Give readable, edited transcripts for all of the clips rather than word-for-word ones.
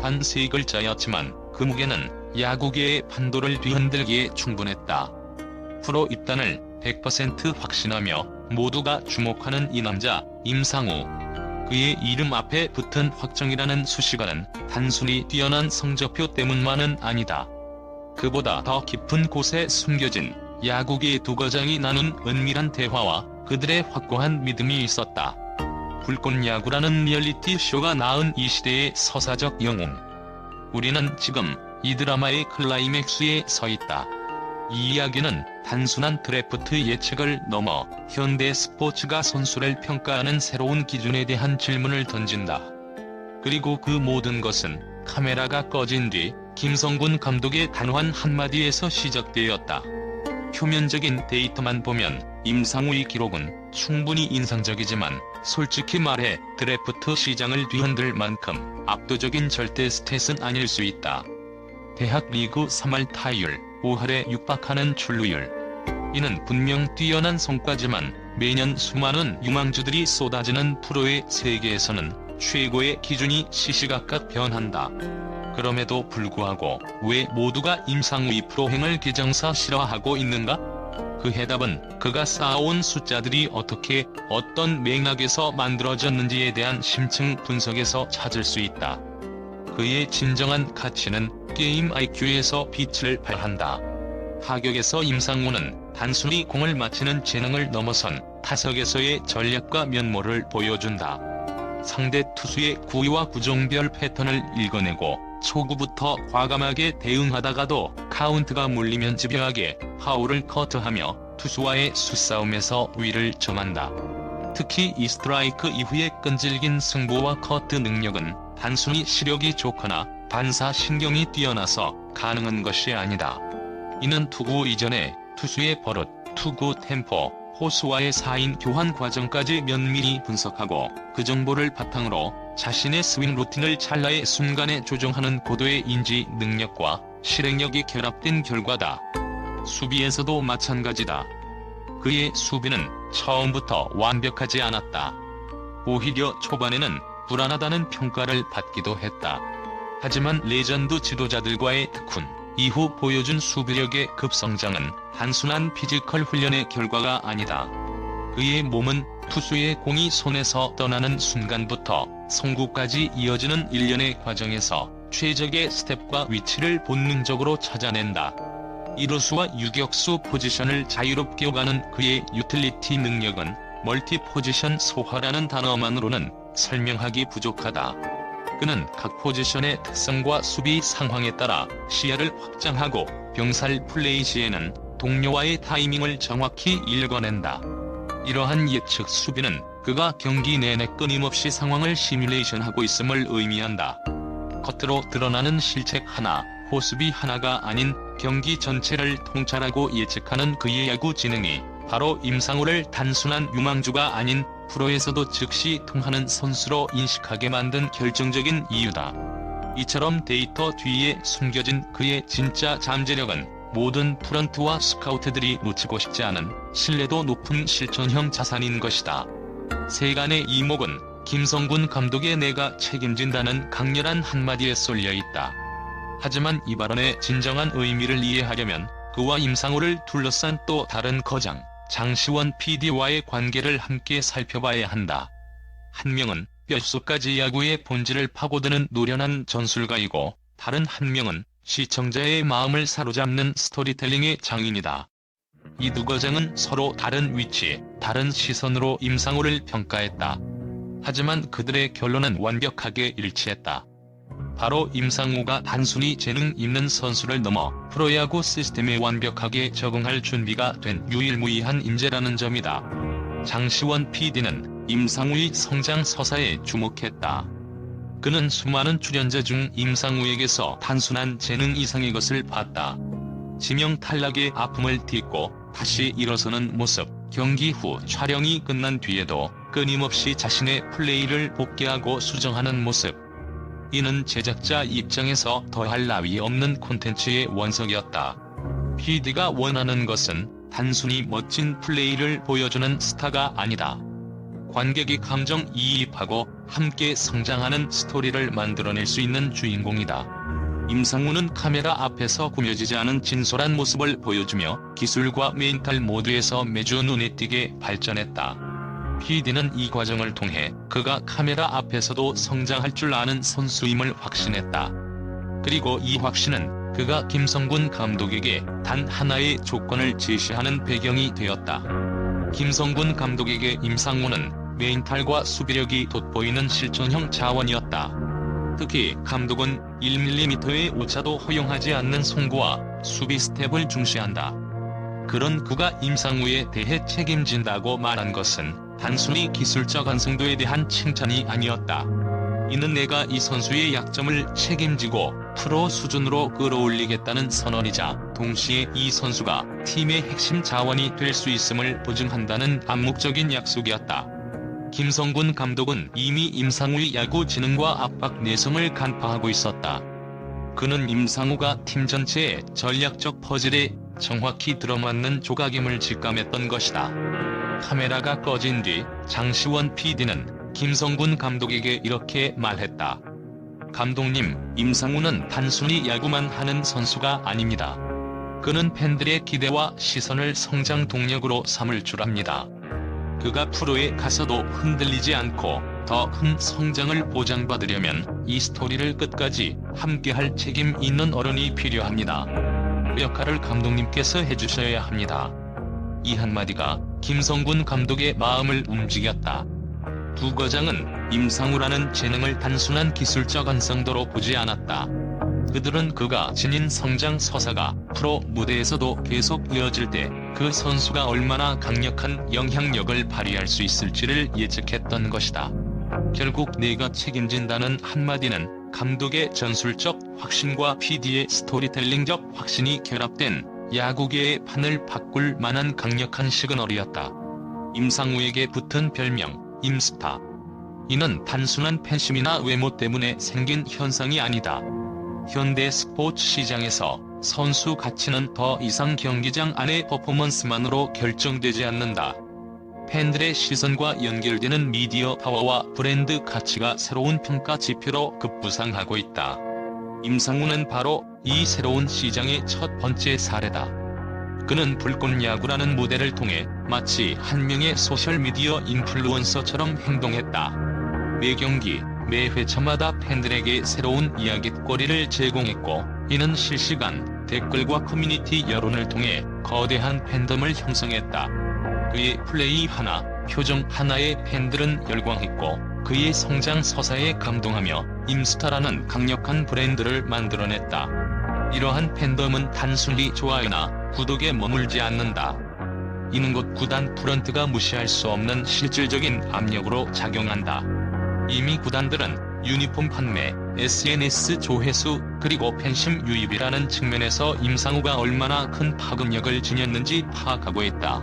단 3글자였지만 그 무게는 야구계의 판도를 뒤흔들기에 충분했다. 프로 입단을 100% 확신하며 모두가 주목하는 이 남자 임상우. 그의 이름 앞에 붙은 확정이라는 수식어는 단순히 뛰어난 성적표 때문만은 아니다. 그보다 더 깊은 곳에 숨겨진 야구계의 두 거장이 나눈 은밀한 대화와 그들의 확고한 믿음이 있었다. 불꽃야구라는 리얼리티 쇼가 낳은 이 시대의 서사적 영웅. 우리는 지금 이 드라마의 클라이맥스에 서 있다. 이 이야기는 단순한 드래프트 예측을 넘어 현대 스포츠가 선수를 평가하는 새로운 기준에 대한 질문을 던진다. 그리고 그 모든 것은 카메라가 꺼진 뒤 김성군 감독의 단호한 한마디에서 시작되었다. 표면적인 데이터만 보면 임상우의 기록은 충분히 인상적이지만 솔직히 말해 드래프트 시장을 뒤흔들 만큼 압도적인 절대 스탯은 아닐 수 있다. 대학 리그 3할 타율, 5할에 육박하는 출루율. 이는 분명 뛰어난 성과지만 매년 수많은 유망주들이 쏟아지는 프로의 세계에서는 최고의 기준이 시시각각 변한다. 그럼에도 불구하고 왜 모두가 임상우의 프로행을 개정사 싫어하고 있는가? 그 해답은 그가 쌓아온 숫자들이 어떻게 어떤 맥락에서 만들어졌는지에 대한 심층 분석에서 찾을 수 있다. 그의 진정한 가치는 게임 IQ에서 빛을 발한다. 타격에서 임상우는 단순히 공을 맞히는 재능을 넘어선 타석에서의 전략과 면모를 보여준다. 상대 투수의 구위와 구종별 패턴을 읽어내고 초구부터 과감하게 대응하다가도 카운트가 몰리면 집요하게 파울을 커트하며 투수와의 수싸움에서 위를 점한다. 특히 이 스트라이크 이후의 끈질긴 승부와 커트 능력은 단순히 시력이 좋거나 반사신경이 뛰어나서 가능한 것이 아니다. 이는 투구 이전에 투수의 버릇, 투구 템포, 포수와의 사인 교환 과정까지 면밀히 분석하고 그 정보를 바탕으로 자신의 스윙 루틴을 찰나의 순간에 조정하는 고도의 인지 능력과 실행력이 결합된 결과다. 수비에서도 마찬가지다. 그의 수비는 처음부터 완벽하지 않았다. 오히려 초반에는 불안하다는 평가를 받기도 했다. 하지만 레전드 지도자들과의 특훈 이후 보여준 수비력의 급성장은 단순한 피지컬 훈련의 결과가 아니다. 그의 몸은 투수의 공이 손에서 떠나는 순간부터 송구까지 이어지는 일련의 과정에서 최적의 스텝과 위치를 본능적으로 찾아낸다. 이루수와 유격수 포지션을 자유롭게 오가는 그의 유틸리티 능력은 멀티 포지션 소화라는 단어만으로는 설명하기 부족하다. 그는 각 포지션의 특성과 수비 상황에 따라 시야를 확장하고 병살 플레이 시에는 동료와의 타이밍을 정확히 읽어낸다. 이러한 예측 수비는 그가 경기 내내 끊임없이 상황을 시뮬레이션하고 있음을 의미한다. 겉으로 드러나는 실책 하나, 호수비 하나가 아닌 경기 전체를 통찰하고 예측하는 그의 야구 지능이 바로 임상우를 단순한 유망주가 아닌 프로에서도 즉시 통하는 선수로 인식하게 만든 결정적인 이유다. 이처럼 데이터 뒤에 숨겨진 그의 진짜 잠재력은 모든 프런트와 스카우트들이 놓치고 싶지 않은 신뢰도 높은 실천형 자산인 것이다. 세간의 이목은 김성군 감독의 내가 책임진다는 강렬한 한마디에 쏠려 있다. 하지만 이 발언의 진정한 의미를 이해하려면 그와 임상우를 둘러싼 또 다른 거장 장시원 PD와의 관계를 함께 살펴봐야 한다. 한 명은 뼛속까지 야구의 본질을 파고드는 노련한 전술가이고 다른 한 명은 시청자의 마음을 사로잡는 스토리텔링의 장인이다. 이 두 거장은 서로 다른 위치, 다른 시선으로 임상우를 평가했다. 하지만 그들의 결론은 완벽하게 일치했다. 바로 임상우가 단순히 재능 있는 선수를 넘어 프로야구 시스템에 완벽하게 적응할 준비가 된 유일무이한 인재라는 점이다. 장시원 PD는 임상우의 성장 서사에 주목했다. 그는 수많은 출연자 중 임상우에게서 단순한 재능 이상의 것을 봤다. 지명 탈락의 아픔을 딛고 다시 일어서는 모습, 경기 후 촬영이 끝난 뒤에도 끊임없이 자신의 플레이를 복귀하고 수정하는 모습. 이는 제작자 입장에서 더할 나위 없는 콘텐츠의 원석이었다. PD가 원하는 것은 단순히 멋진 플레이를 보여주는 스타가 아니다. 관객이 감정이입하고 함께 성장하는 스토리를 만들어낼 수 있는 주인공이다. 임상우는 카메라 앞에서 꾸며지지 않은 진솔한 모습을 보여주며 기술과 멘탈 모두에서 매주 눈에 띄게 발전했다. PD는 이 과정을 통해 그가 카메라 앞에서도 성장할 줄 아는 선수임을 확신했다. 그리고 이 확신은 그가 김성군 감독에게 단 하나의 조건을 제시하는 배경이 되었다. 김성군 감독에게 임상우는 멘탈과 수비력이 돋보이는 실존형 자원이었다. 특히 감독은 1mm의 오차도 허용하지 않는 송구와 수비 스텝을 중시한다. 그런 그가 임상우에 대해 책임진다고 말한 것은 단순히 기술적 완성도에 대한 칭찬이 아니었다. 이는 내가 이 선수의 약점을 책임지고 프로 수준으로 끌어올리겠다는 선언이자 동시에 이 선수가 팀의 핵심 자원이 될 수 있음을 보증한다는 암묵적인 약속이었다. 김성군 감독은 이미 임상우의 야구 지능과 압박 내성을 간파하고 있었다. 그는 임상우가 팀 전체의 전략적 퍼즐에 정확히 들어맞는 조각임을 직감했던 것이다. 카메라가 꺼진 뒤 장시원 PD는 김성군 감독에게 이렇게 말했다. 감독님, 임상우는 단순히 야구만 하는 선수가 아닙니다. 그는 팬들의 기대와 시선을 성장 동력으로 삼을 줄 압니다. 그가 프로에 가서도 흔들리지 않고 더 큰 성장을 보장받으려면 이 스토리를 끝까지 함께할 책임 있는 어른이 필요합니다. 그 역할을 감독님께서 해주셔야 합니다. 이 한마디가 김성군 감독의 마음을 움직였다. 두 거장은 임상우라는 재능을 단순한 기술적 완성도로 보지 않았다. 그들은 그가 지닌 성장 서사가 프로 무대에서도 계속 이어질 때 그 선수가 얼마나 강력한 영향력을 발휘할 수 있을지를 예측했던 것이다. 결국 내가 책임진다는 한마디는 감독의 전술적 확신과 PD의 스토리텔링적 확신이 결합된 야구계의 판을 바꿀 만한 강력한 시그널이었다. 임상우에게 붙은 별명, 임스타. 이는 단순한 팬심이나 외모 때문에 생긴 현상이 아니다. 현대 스포츠 시장에서 선수 가치는 더 이상 경기장 안의 퍼포먼스만으로 결정되지 않는다. 팬들의 시선과 연결되는 미디어 파워와 브랜드 가치가 새로운 평가 지표로 급부상하고 있다. 임상우는 바로 이 새로운 시장의 첫 번째 사례다. 그는 불꽃야구라는 무대를 통해 마치 한 명의 소셜미디어 인플루언서처럼 행동했다. 매 경기, 매 회차마다 팬들에게 새로운 이야깃거리를 제공했고, 이는 실시간 댓글과 커뮤니티 여론을 통해 거대한 팬덤을 형성했다. 그의 플레이 하나, 표정 하나에 팬들은 열광했고, 그의 성장 서사에 감동하며 임스타라는 강력한 브랜드를 만들어냈다. 이러한 팬덤은 단순히 좋아요나 구독에 머물지 않는다. 이는 곧 구단 프런트가 무시할 수 없는 실질적인 압력으로 작용한다. 이미 구단들은 유니폼 판매, SNS 조회수, 그리고 팬심 유입이라는 측면에서 임상우가 얼마나 큰 파급력을 지녔는지 파악하고 있다.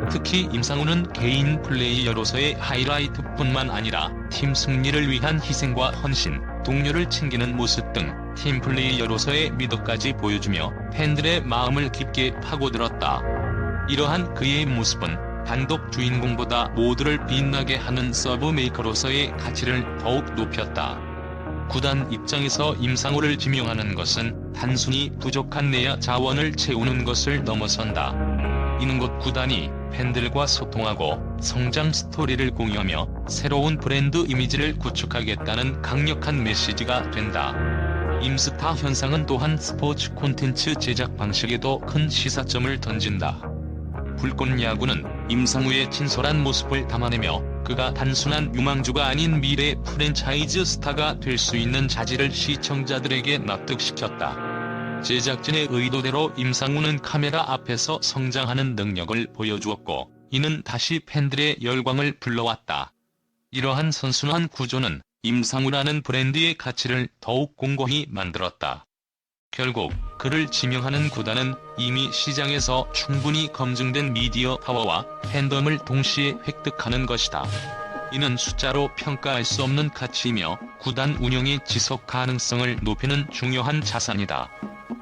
특히 임상우는 개인 플레이어로서의 하이라이트뿐만 아니라 팀 승리를 위한 희생과 헌신, 동료를 챙기는 모습 등 팀 플레이어로서의 미덕까지 보여주며 팬들의 마음을 깊게 파고들었다. 이러한 그의 모습은 단독 주인공보다 모두를 빛나게 하는 서브메이커로서의 가치를 더욱 높였다. 구단 입장에서 임상우를 지명하는 것은 단순히 부족한 내야 자원을 채우는 것을 넘어선다. 이는 곧 구단이 팬들과 소통하고 성장 스토리를 공유하며 새로운 브랜드 이미지를 구축하겠다는 강력한 메시지가 된다. 임스타 현상은 또한 스포츠 콘텐츠 제작 방식에도 큰 시사점을 던진다. 불꽃야구는 임상우의 진솔한 모습을 담아내며 그가 단순한 유망주가 아닌 미래 프랜차이즈 스타가 될 수 있는 자질을 시청자들에게 납득시켰다. 제작진의 의도대로 임상우는 카메라 앞에서 성장하는 능력을 보여주었고, 이는 다시 팬들의 열광을 불러왔다. 이러한 선순환 구조는 임상우라는 브랜드의 가치를 더욱 공고히 만들었다. 결국 그를 지명하는 구단은 이미 시장에서 충분히 검증된 미디어 파워와 팬덤을 동시에 획득하는 것이다. 이는 숫자로 평가할 수 없는 가치이며 구단 운영의 지속 가능성을 높이는 중요한 자산이다.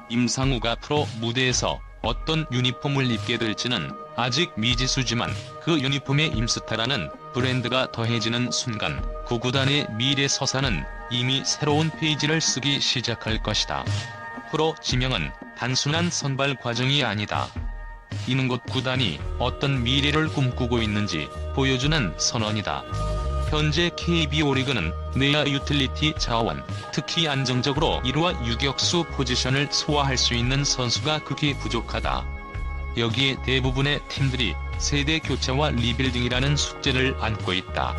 임상우가 프로 무대에서 어떤 유니폼을 입게 될지는 아직 미지수지만 그 유니폼에 임스타라는 브랜드가 더해지는 순간 구구단의 미래 서사는 이미 새로운 페이지를 쓰기 시작할 것이다. 프로 지명은 단순한 선발 과정이 아니다. 이는 곧 구단이 어떤 미래를 꿈꾸고 있는지 보여주는 선언이다. 현재 KBO 리그는 내야 유틸리티 자원, 특히 안정적으로 1루와 유격수 포지션을 소화할 수 있는 선수가 극히 부족하다. 여기에 대부분의 팀들이 세대 교체와 리빌딩이라는 숙제를 안고 있다.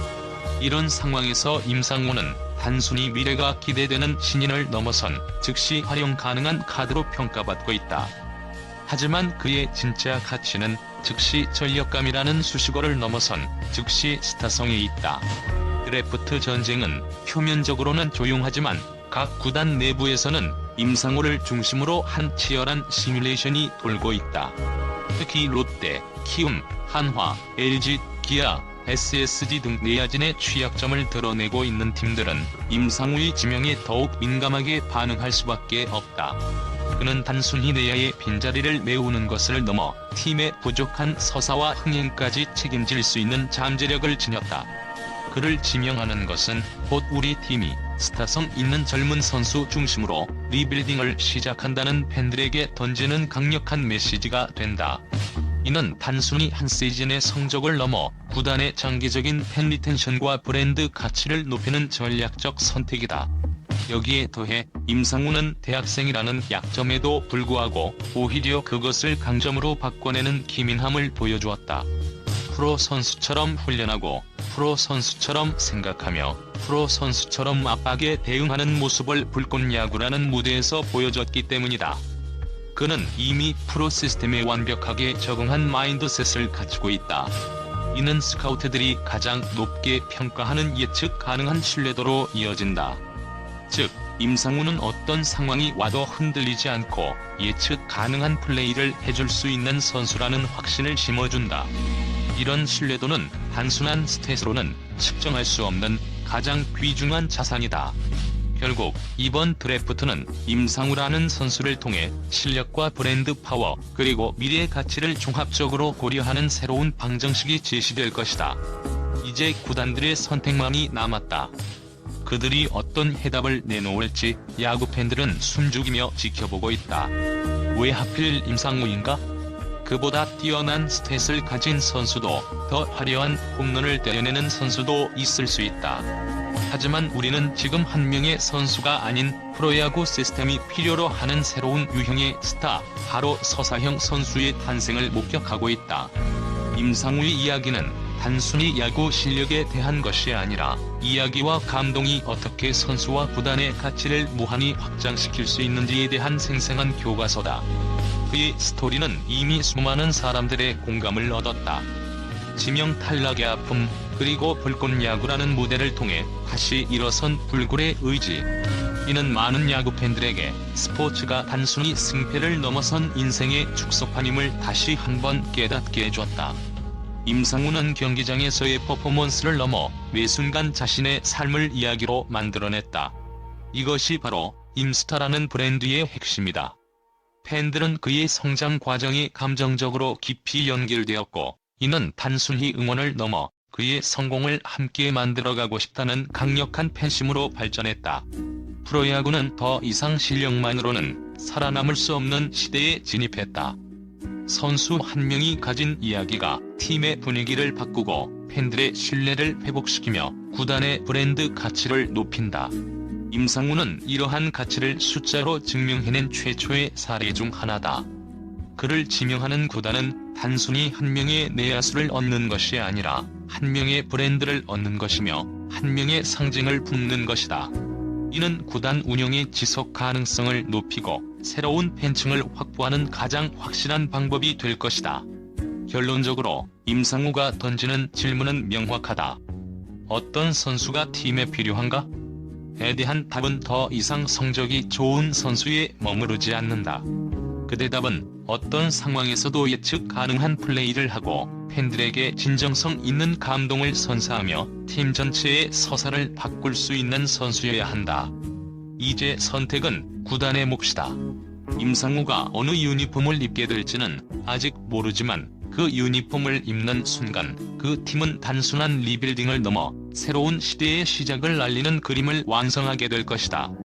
이런 상황에서 임상우는 단순히 미래가 기대되는 신인을 넘어선 즉시 활용 가능한 카드로 평가받고 있다. 하지만 그의 진짜 가치는 즉시 전력감이라는 수식어를 넘어선 즉시 스타성에 있다. 드래프트 전쟁은 표면적으로는 조용하지만 각 구단 내부에서는 임상우를 중심으로 한 치열한 시뮬레이션이 돌고 있다. 특히 롯데, 키움, 한화, LG, 기아, SSG 등 내야진의 취약점을 드러내고 있는 팀들은 임상우의 지명에 더욱 민감하게 반응할 수밖에 없다. 그는 단순히 내야의 빈자리를 메우는 것을 넘어 팀의 부족한 서사와 흥행까지 책임질 수 있는 잠재력을 지녔다. 그를 지명하는 것은 곧 우리 팀이 스타성 있는 젊은 선수 중심으로 리빌딩을 시작한다는 팬들에게 던지는 강력한 메시지가 된다. 이는 단순히 한 시즌의 성적을 넘어 구단의 장기적인 팬 리텐션과 브랜드 가치를 높이는 전략적 선택이다. 여기에 더해 임상우는 대학생이라는 약점에도 불구하고 오히려 그것을 강점으로 바꿔내는 기민함을 보여주었다. 프로 선수처럼 훈련하고 프로 선수처럼 생각하며 프로 선수처럼 압박에 대응하는 모습을 불꽃 야구라는 무대에서 보여줬기 때문이다. 그는 이미 프로 시스템에 완벽하게 적응한 마인드셋을 갖추고 있다. 이는 스카우트들이 가장 높게 평가하는 예측 가능한 신뢰도로 이어진다. 즉, 임상우는 어떤 상황이 와도 흔들리지 않고 예측 가능한 플레이를 해줄 수 있는 선수라는 확신을 심어준다. 이런 신뢰도는 단순한 스탯으로는 측정할 수 없는 가장 귀중한 자산이다. 결국 이번 드래프트는 임상우라는 선수를 통해 실력과 브랜드 파워 그리고 미래의 가치를 종합적으로 고려하는 새로운 방정식이 제시될 것이다. 이제 구단들의 선택만이 남았다. 그들이 어떤 해답을 내놓을지 야구 팬들은 숨죽이며 지켜보고 있다. 왜 하필 임상우인가? 그보다 뛰어난 스탯을 가진 선수도 더 화려한 홈런을 때려내는 선수도 있을 수 있다. 하지만 우리는 지금 한 명의 선수가 아닌 프로야구 시스템이 필요로 하는 새로운 유형의 스타, 바로 서사형 선수의 탄생을 목격하고 있다. 임상우의 이야기는 단순히 야구 실력에 대한 것이 아니라 이야기와 감동이 어떻게 선수와 구단의 가치를 무한히 확장시킬 수 있는지에 대한 생생한 교과서다. 그의 스토리는 이미 수많은 사람들의 공감을 얻었다. 지명 탈락의 아픔, 그리고 불꽃 야구라는 무대를 통해 다시 일어선 불굴의 의지. 이는 많은 야구 팬들에게 스포츠가 단순히 승패를 넘어선 인생의 축소판임을 다시 한번 깨닫게 해줬다. 임상우는 경기장에서의 퍼포먼스를 넘어 매 순간 자신의 삶을 이야기로 만들어냈다. 이것이 바로 임스타라는 브랜드의 핵심이다. 팬들은 그의 성장 과정이 감정적으로 깊이 연결되었고, 이는 단순히 응원을 넘어 그의 성공을 함께 만들어가고 싶다는 강력한 팬심으로 발전했다. 프로야구는 더 이상 실력만으로는 살아남을 수 없는 시대에 진입했다. 선수 한 명이 가진 이야기가 팀의 분위기를 바꾸고 팬들의 신뢰를 회복시키며 구단의 브랜드 가치를 높인다. 임상우는 이러한 가치를 숫자로 증명해낸 최초의 사례 중 하나다. 그를 지명하는 구단은 단순히 한 명의 내야수를 얻는 것이 아니라 한 명의 브랜드를 얻는 것이며 한 명의 상징을 품는 것이다. 이는 구단 운영의 지속 가능성을 높이고 새로운 팬층을 확보하는 가장 확실한 방법이 될 것이다. 결론적으로 임상우가 던지는 질문은 명확하다. 어떤 선수가 팀에 필요한가? 에 대한 답은 더 이상 성적이 좋은 선수에 머무르지 않는다. 그 대답은 어떤 상황에서도 예측 가능한 플레이를 하고 팬들에게 진정성 있는 감동을 선사하며 팀 전체의 서사를 바꿀 수 있는 선수여야 한다. 이제 선택은 구단의 몫이다. 임상우가 어느 유니폼을 입게 될지는 아직 모르지만 그 유니폼을 입는 순간 그 팀은 단순한 리빌딩을 넘어 새로운 시대의 시작을 알리는 그림을 완성하게 될 것이다.